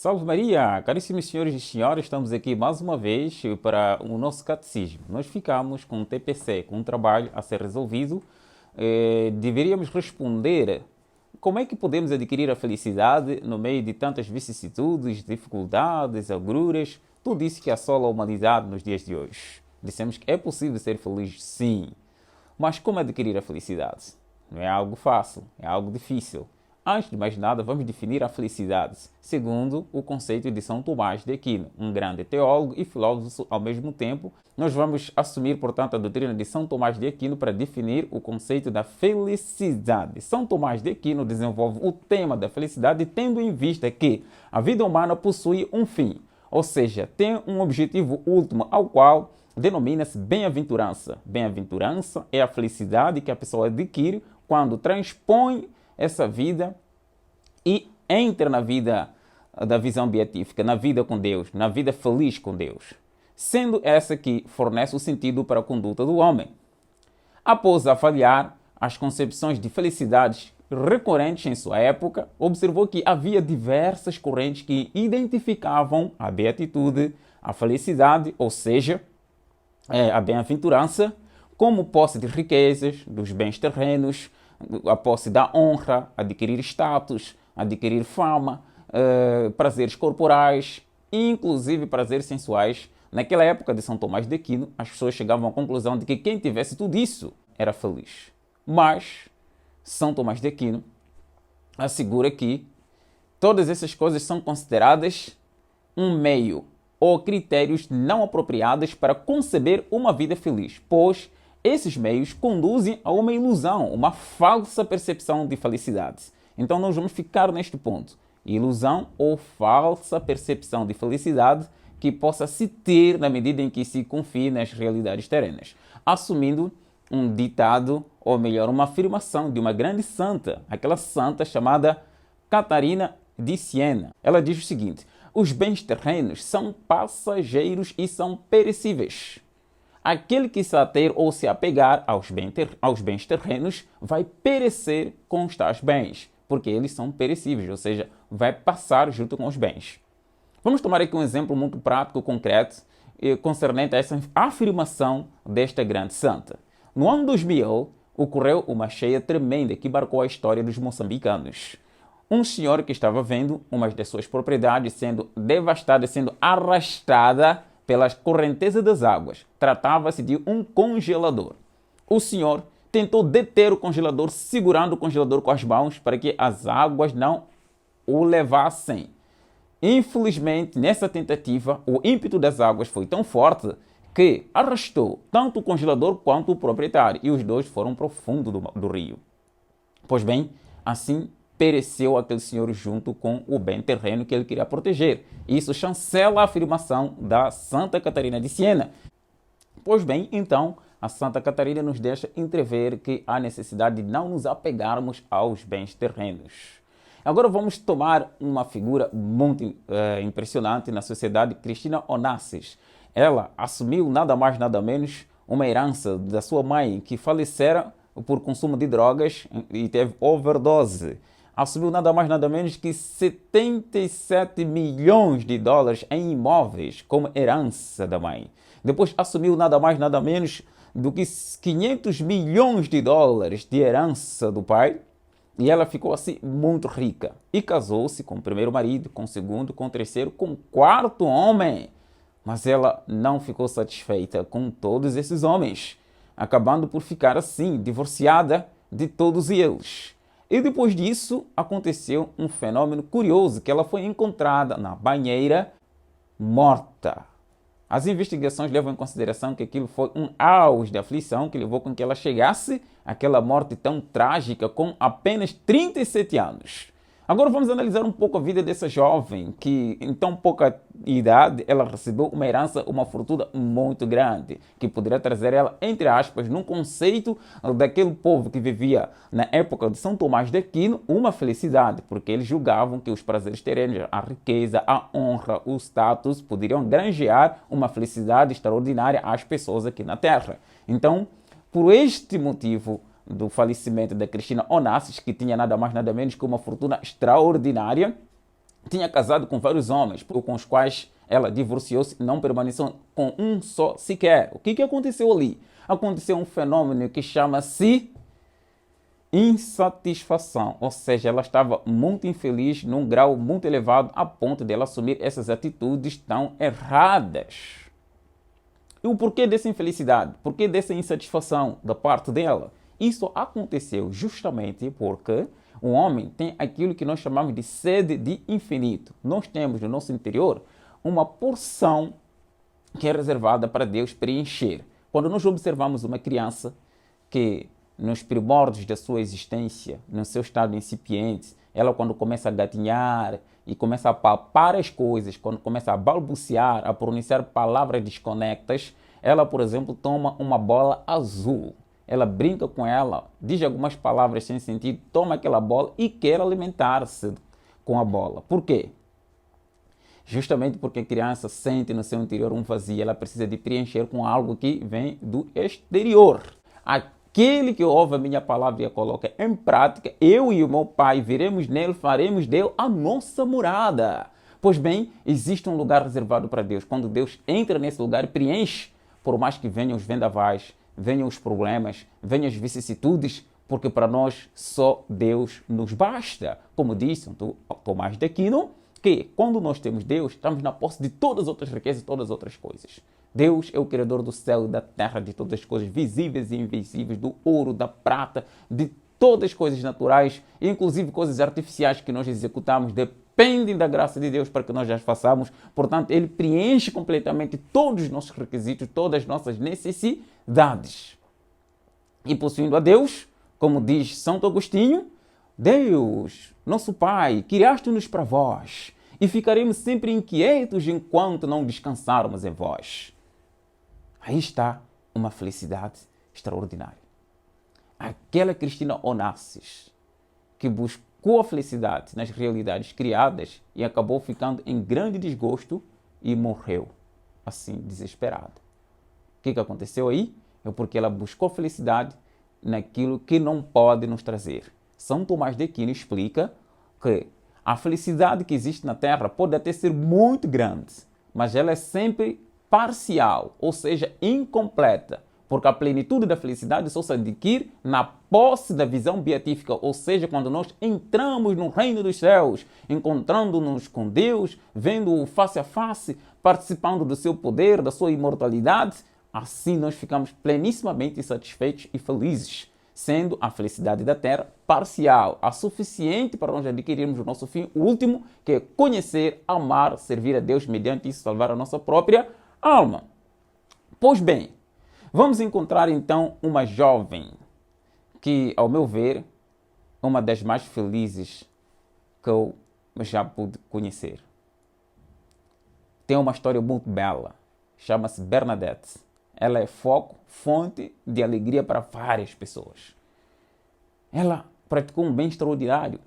Salve Maria, caríssimos senhores e senhoras, estamos aqui mais uma vez para o nosso catecismo. Nós ficamos com um TPC, com um trabalho a ser resolvido. Deveríamos responder como é que podemos adquirir a felicidade no meio de tantas vicissitudes, dificuldades, agruras, tudo isso que assola a humanidade nos dias de hoje. Dissemos que é possível ser feliz, sim, mas como adquirir a felicidade? Não é algo fácil, é algo difícil. Antes de mais nada, vamos definir a felicidade, segundo o conceito de São Tomás de Aquino, um grande teólogo e filósofo ao mesmo tempo. Nós vamos assumir, portanto, a doutrina de São Tomás de Aquino para definir o conceito da felicidade. São Tomás de Aquino desenvolve o tema da felicidade tendo em vista que a vida humana possui um fim, ou seja, tem um objetivo último ao qual denomina-se bem-aventurança. Bem-aventurança é a felicidade que a pessoa adquire quando transpõe essa vida e entra na vida da visão beatífica, na vida com Deus, na vida feliz com Deus, sendo essa que fornece o sentido para a conduta do homem. Após avaliar as concepções de felicidades recorrentes em sua época, observou que havia diversas correntes que identificavam a beatitude, a felicidade, ou seja, a bem-aventurança, como posse de riquezas, dos bens terrenos, a posse da honra, adquirir status, adquirir fama, prazeres corporais, inclusive prazeres sensuais. Naquela época de São Tomás de Aquino, as pessoas chegavam à conclusão de que quem tivesse tudo isso era feliz. Mas São Tomás de Aquino assegura que todas essas coisas são consideradas um meio ou critérios não apropriados para conceber uma vida feliz, pois esses meios conduzem a uma ilusão, uma falsa percepção de felicidade. Então nós vamos ficar neste ponto. Ilusão ou falsa percepção de felicidade que possa se ter na medida em que se confie nas realidades terrenas. Assumindo um ditado, ou melhor, uma afirmação de uma grande santa, aquela santa chamada Catarina de Siena. Ela diz o seguinte: os bens terrenos são passageiros e são perecíveis. Aquele que se ater ou se apegar aos bens terrenos vai perecer com os tais bens, porque eles são perecíveis, ou seja, vai passar junto com os bens. Vamos tomar aqui um exemplo muito prático, concreto, concernente a essa afirmação desta grande santa. No ano 2000, ocorreu uma cheia tremenda que marcou a história dos moçambicanos. Um senhor que estava vendo uma das suas propriedades sendo devastada, sendo arrastada pelas correntezas das águas. Tratava-se de um congelador. O senhor tentou deter o congelador, segurando o congelador com as mãos para que as águas não o levassem. Infelizmente, nessa tentativa, o ímpeto das águas foi tão forte que arrastou tanto o congelador quanto o proprietário, e os dois foram para o fundo do rio. Pois bem, assim pereceu aquele senhor junto com o bem terreno que ele queria proteger. Isso chancela a afirmação da Santa Catarina de Siena. Pois bem, então, a Santa Catarina nos deixa entrever que há necessidade de não nos apegarmos aos bens terrenos. Agora vamos tomar uma figura muito impressionante na sociedade, Cristina Onassis. Ela assumiu nada mais nada menos uma herança da sua mãe, que falecera por consumo de drogas e teve overdose. Assumiu nada mais nada menos que 77 milhões de dólares em imóveis como herança da mãe. Depois assumiu nada mais nada menos do que 500 milhões de dólares de herança do pai. E ela ficou assim muito rica. E casou-se com o primeiro marido, com o segundo, com o terceiro, com o quarto homem. Mas ela não ficou satisfeita com todos esses homens, acabando por ficar assim, divorciada de todos eles. E depois disso, aconteceu um fenômeno curioso, que ela foi encontrada na banheira morta. As investigações levam em consideração que aquilo foi um auge de aflição que levou com que ela chegasse àquela morte tão trágica com apenas 37 anos. Agora vamos analisar um pouco a vida dessa jovem que, em tão pouca idade, ela recebeu uma herança, uma fortuna muito grande, que poderia trazer ela, entre aspas, num conceito daquele povo que vivia na época de São Tomás de Aquino, uma felicidade, porque eles julgavam que os prazeres terrenos, a riqueza, a honra, o status, poderiam granjear uma felicidade extraordinária às pessoas aqui na Terra. Então, por este motivo do falecimento da Cristina Onassis, que tinha nada mais nada menos que uma fortuna extraordinária, tinha casado com vários homens, com os quais ela divorciou-se e não permaneceu com um só sequer. O que aconteceu ali? Aconteceu um fenômeno que chama-se insatisfação, ou seja, ela estava muito infeliz num grau muito elevado a ponto de ela assumir essas atitudes tão erradas. E o porquê dessa infelicidade? Porquê dessa insatisfação da parte dela? Isso aconteceu justamente porque o homem tem aquilo que nós chamamos de sede de infinito. Nós temos no nosso interior uma porção que é reservada para Deus preencher. Quando nós observamos uma criança que nos primórdios da sua existência, no seu estado incipiente, ela quando começa a gatinhar e começa a palpar as coisas, quando começa a balbuciar, a pronunciar palavras desconectas, ela, por exemplo, toma uma bola azul. Ela brinca com ela, diz algumas palavras sem sentido, toma aquela bola e quer alimentar-se com a bola. Por quê? Justamente porque a criança sente no seu interior um vazio, ela precisa de preencher com algo que vem do exterior. Aquele que ouve a minha palavra e a coloca em prática, eu e o meu Pai viremos nele, faremos dele a nossa morada. Pois bem, existe um lugar reservado para Deus. Quando Deus entra nesse lugar, preenche, por mais que venham os vendavais, venham os problemas, venham as vicissitudes, porque para nós só Deus nos basta. Como disse Tomás de Aquino, que quando nós temos Deus, estamos na posse de todas as outras riquezas e todas as outras coisas. Deus é o Criador do céu e da terra, de todas as coisas visíveis e invisíveis, do ouro, da prata, de todas as coisas naturais, inclusive coisas artificiais que nós executamos, dependem da graça de Deus para que nós as façamos. Portanto, Ele preenche completamente todos os nossos requisitos, todas as nossas necessidades. E possuindo a Deus, como diz Santo Agostinho, Deus, nosso Pai, criaste-nos para vós, e ficaremos sempre inquietos enquanto não descansarmos em vós. Aí está uma felicidade extraordinária. Aquela Cristina Onassis, que buscou a felicidade nas realidades criadas e acabou ficando em grande desgosto e morreu, assim, desesperada. O que aconteceu aí? É porque ela buscou felicidade naquilo que não pode nos trazer. São Tomás de Aquino explica que a felicidade que existe na Terra pode até ser muito grande, mas ela é sempre parcial, ou seja, incompleta, porque a plenitude da felicidade só se adquire na posse da visão beatífica, ou seja, quando nós entramos no reino dos céus, encontrando-nos com Deus, vendo-o face a face, participando do seu poder, da sua imortalidade, assim nós ficamos plenissimamente satisfeitos e felizes, sendo a felicidade da terra parcial, a suficiente para nós adquirirmos o nosso fim último, que é conhecer, amar, servir a Deus, mediante isso salvar a nossa própria alma. Pois bem, vamos encontrar então uma jovem que, ao meu ver, é uma das mais felizes que eu já pude conhecer. Tem uma história muito bela, chama-se Bernadette. Ela é foco, fonte de alegria para várias pessoas. Ela praticou um bem extraordinário,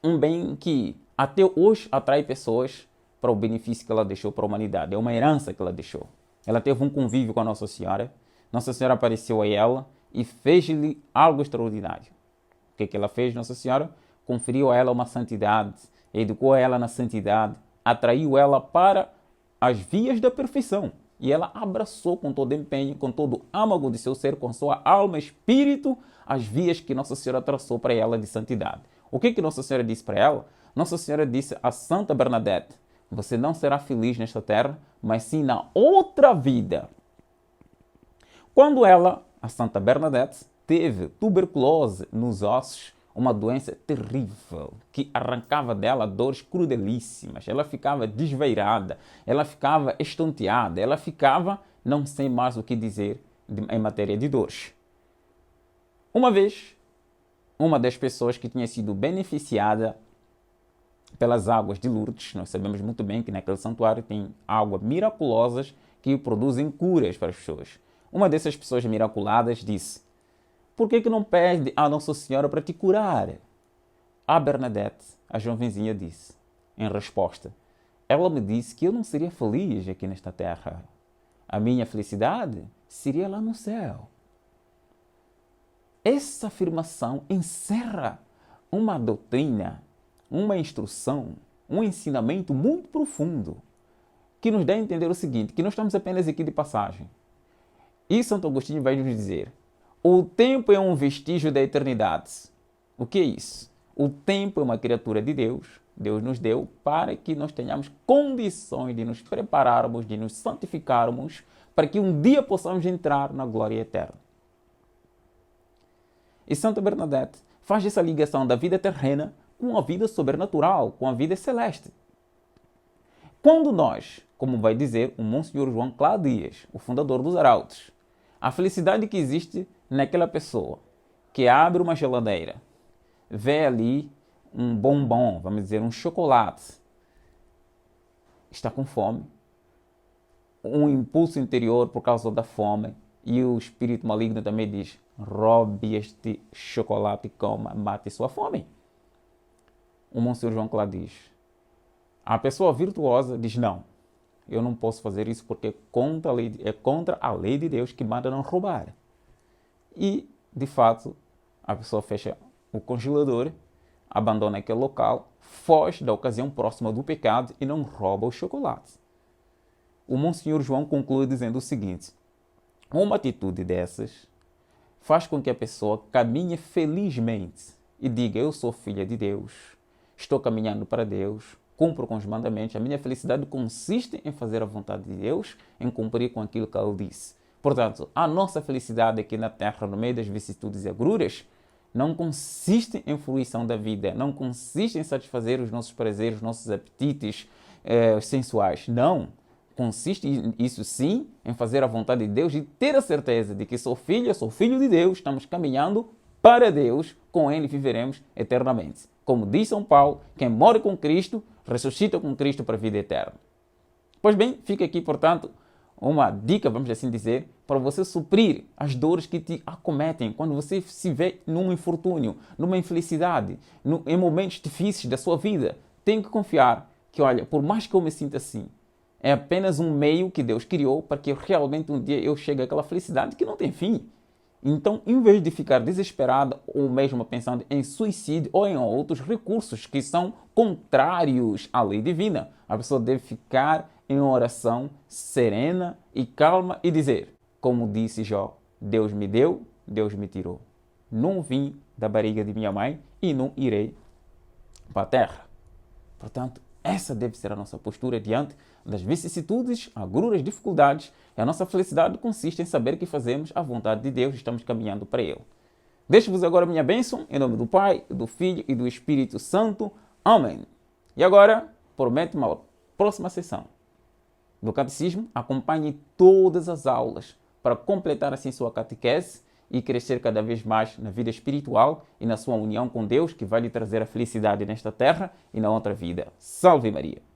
um bem que até hoje atrai pessoas para o benefício que ela deixou para a humanidade. É uma herança que ela deixou. Ela teve um convívio com a Nossa Senhora. Nossa Senhora apareceu a ela e fez-lhe algo extraordinário. O que ela fez, Nossa Senhora? Conferiu a ela uma santidade, educou a ela na santidade, atraiu ela para as vias da perfeição. E ela abraçou com todo empenho, com todo o âmago de seu ser, com sua alma e espírito, as vias que Nossa Senhora traçou para ela de santidade. O que Nossa Senhora disse para ela? Nossa Senhora disse a Santa Bernadette: você não será feliz nesta terra, mas sim na outra vida. Quando ela, a Santa Bernadette, teve tuberculose nos ossos, uma doença terrível que arrancava dela dores crudelíssimas. Ela ficava desvairada, ela ficava estonteada, ela ficava, não sei mais o que dizer em matéria de dores. Uma vez, uma das pessoas que tinha sido beneficiada pelas águas de Lourdes, nós sabemos muito bem que naquele santuário tem águas miraculosas que produzem curas para as pessoas. Uma dessas pessoas miraculadas disse: por que não pede a Nossa Senhora para te curar? A Bernadette, a jovenzinha, disse, em resposta: ela me disse que eu não seria feliz aqui nesta terra. A minha felicidade seria lá no céu. Essa afirmação encerra uma doutrina, uma instrução um ensinamento muito profundo que nos dá a entender o seguinte, que nós estamos apenas aqui de passagem. E Santo Agostinho vai nos dizer, o tempo é um vestígio da eternidade. O que é isso? O tempo é uma criatura de Deus. Deus nos deu para que nós tenhamos condições de nos prepararmos, de nos santificarmos, para que um dia possamos entrar na glória eterna. E Santa Bernadette faz essa ligação da vida terrena com a vida sobrenatural, com a vida celeste. Quando nós, como vai dizer o Monsenhor João Cladias, o fundador dos Arautos, a felicidade que existe naquela pessoa que abre uma geladeira, vê ali um bombom, vamos dizer, um chocolate, está com fome, um impulso interior por causa da fome, e o espírito maligno também diz, roube este chocolate e coma, mate sua fome. O Monsenhor João Cladias diz, a pessoa virtuosa diz, não, eu não posso fazer isso porque é contra a lei de Deus que manda não roubar. E, de fato, a pessoa fecha o congelador, abandona aquele local, foge da ocasião próxima do pecado e não rouba o chocolate. O Monsenhor João conclui dizendo o seguinte, uma atitude dessas faz com que a pessoa caminhe felizmente e diga, eu sou filha de Deus, estou caminhando para Deus, cumpro com os mandamentos, a minha felicidade consiste em fazer a vontade de Deus, em cumprir com aquilo que Ele disse. Portanto, a nossa felicidade aqui na Terra, no meio das vicissitudes e agruras, não consiste em fruição da vida, não consiste em satisfazer os nossos prazeres, os nossos apetites sensuais. Não. Consiste, isso sim, em fazer a vontade de Deus e ter a certeza de que sou filho de Deus, estamos caminhando para Deus, com Ele viveremos eternamente. Como diz São Paulo, quem morre com Cristo, ressuscita com Cristo para a vida eterna. Pois bem, fica aqui, portanto, uma dica, vamos assim dizer, para você suprir as dores que te acometem quando você se vê num infortúnio, numa infelicidade, em momentos difíceis da sua vida. Tem que confiar que, olha, por mais que eu me sinta assim, é apenas um meio que Deus criou para que realmente um dia eu chegue àquela felicidade que não tem fim. Então, em vez de ficar desesperada ou mesmo pensando em suicídio ou em outros recursos que são contrários à lei divina, a pessoa deve ficar em oração serena e calma e dizer, como disse Jó, Deus me deu, Deus me tirou. Não vim da barriga de minha mãe e não irei para a terra. Portanto, essa deve ser a nossa postura diante das vicissitudes, agruras, dificuldades. E a nossa felicidade consiste em saber que fazemos a vontade de Deus e estamos caminhando para Ele. Deixo-vos agora a minha bênção, em nome do Pai, do Filho e do Espírito Santo. Amém. E agora, prometo uma próxima sessão do Catecismo. Acompanhe todas as aulas para completar assim sua catequese e crescer cada vez mais na vida espiritual e na sua união com Deus, que vai lhe trazer a felicidade nesta terra e na outra vida. Salve Maria!